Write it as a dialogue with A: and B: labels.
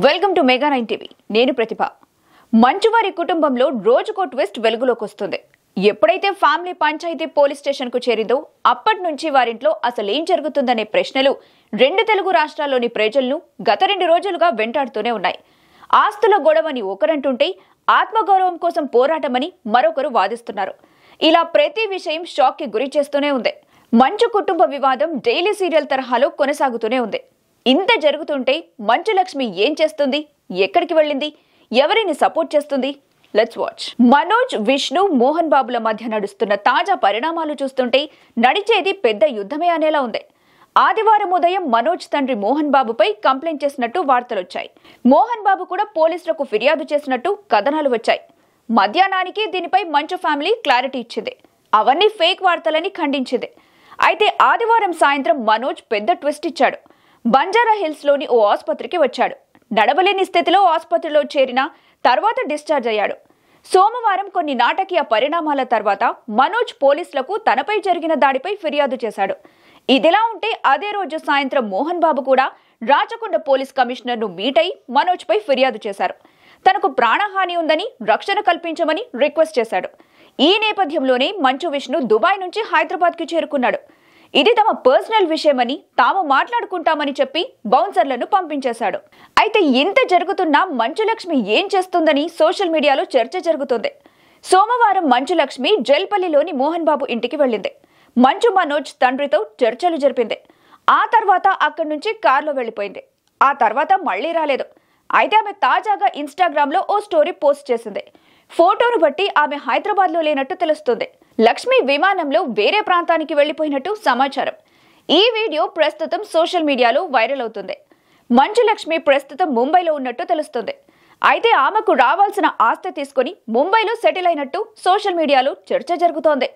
A: Welcome to mega 9 TV. నేను ప్రతిభ. మంచువారి కుటుంబంలో రోజుకో ట్విస్ట్ వెలుగులోకి వస్తుంది. ఎప్పుడైతే ఫ్యామిలీ పంచాయతీ పోలీస్ స్టేషన్ కు చేరిందో అప్పటి నుంచి వారింట్లో అసలేం జరుగుతుందనే ప్రశ్నలు రెండు తెలుగు రాష్ట్రాల్లోని ప్రజలను గత 2 రోజులుగా వెంటాడుతూనే ఉన్నాయి. ఆస్తుల గొడవని ఒకరంటుంటే ఆత్మగౌరవం కోసం పోరాటమని మరొకరు వాదిస్తున్నారు. ఇలా ప్రతి విషయం షాక్ కి గురి చేస్తూనే ఉంది. మంచు కుటుంబ వివాదం డైలీ సీరియల్ తరహాలో కొనసాగుతూనే ఉంది. ఇంత జరుగుతుంటే మంచు లక్ష్మి ఏం చేస్తుంది, ఎక్కడికి వెళ్ళింది, ఎవరిని సపోర్ట్ చేస్తుంది? Let's watch. మనోజ్, విష్ణు, మోహన్ బాబుల మధ్య నడుస్తున్న తాజా పరిణామాలు చూస్తుంటే నడిచేది పెద్ద యుద్ధమే అనేలా ఉంది. ఆదివారం ఉదయం మనోజ్ తండ్రి మోహన్ బాబుపై కంప్లైంట్ చేసినట్టు వార్తలొచ్చాయి. మోహన్ బాబు కూడా పోలీసులకు ఫిర్యాదు చేసినట్టు కథనాలు వచ్చాయి. మధ్యాహ్నానికి దీనిపై మంచు ఫ్యామిలీ క్లారిటీ ఇచ్చింది. అవన్నీ ఫేక్ వార్తలని ఖండించింది. అయితే ఆదివారం సాయంత్రం మనోజ్ పెద్ద ట్విస్ట్ ఇచ్చాడు. బంజారా హిల్స్ లోని ఓ ఆసుపత్రికి వచ్చాడు. నడవలేని స్థితిలో ఆసుపత్రిలో చేరిన తర్వాత డిశ్చార్జ్ అయ్యాడు. సోమవారం కొన్ని నాటకీయ పరిణామాల తర్వాత మనోజ్ పోలీసులకు తనపై జరిగిన దాడిపై ఫిర్యాదు చేశాడు. ఇదిలా ఉంటే అదే రోజు సాయంత్రం మోహన్ బాబు కూడా రాచకొండ పోలీస్ కమిషనర్ ను మీట్ అయి మనోజ్ పై ఫిర్యాదు చేశారు. తనకు ప్రాణహాని ఉందని రక్షణ కల్పించమని రిక్వెస్ట్ చేశాడు. ఈ నేపథ్యంలోనే మంచు విష్ణు దుబాయ్ నుంచి హైదరాబాద్ కి చేరుకున్నాడు. ఇది తమ పర్సనల్ విషయమని తాము మాట్లాడుకుంటామని చెప్పి బౌన్సర్లను పంపించేశాడు. అయితే ఇంత జరుగుతున్నా మంచు లక్ష్మి ఏం చేస్తుందని సోషల్ మీడియాలో చర్చ జరుగుతుంది. సోమవారం మంచు లక్ష్మి జల్పల్లిలోని మోహన్ బాబు ఇంటికి వెళ్ళింది. మంచు మనోజ్ తండ్రితో చర్చలు జరిపింది. ఆ తర్వాత అక్కడి నుంచి కారులో వెళ్లిపోయింది. ఆ తర్వాత మళ్లీ రాలేదు. అయితే ఆమె తాజాగా ఇన్స్టాగ్రామ్ లో ఓ స్టోరీ పోస్ట్ చేసింది. ఫోటోను బట్టి ఆమె హైదరాబాద్ లో లేనట్టు తెలుస్తుంది. లక్ష్మి విమానంలో వేరే ప్రాంతానికి వెళ్లిపోయినట్టు సమాచారం. ఈ వీడియో ప్రస్తుతం సోషల్ మీడియాలో వైరల్ అవుతుంది. మంచు లక్ష్మి ప్రస్తుతం ముంబైలో ఉన్నట్టు తెలుస్తుంది. అయితే ఆమెకు రావాల్సిన ఆస్తి తీసుకుని ముంబైలో సెటిల్ అయినట్టు సోషల్ మీడియాలో చర్చ జరుగుతోంది.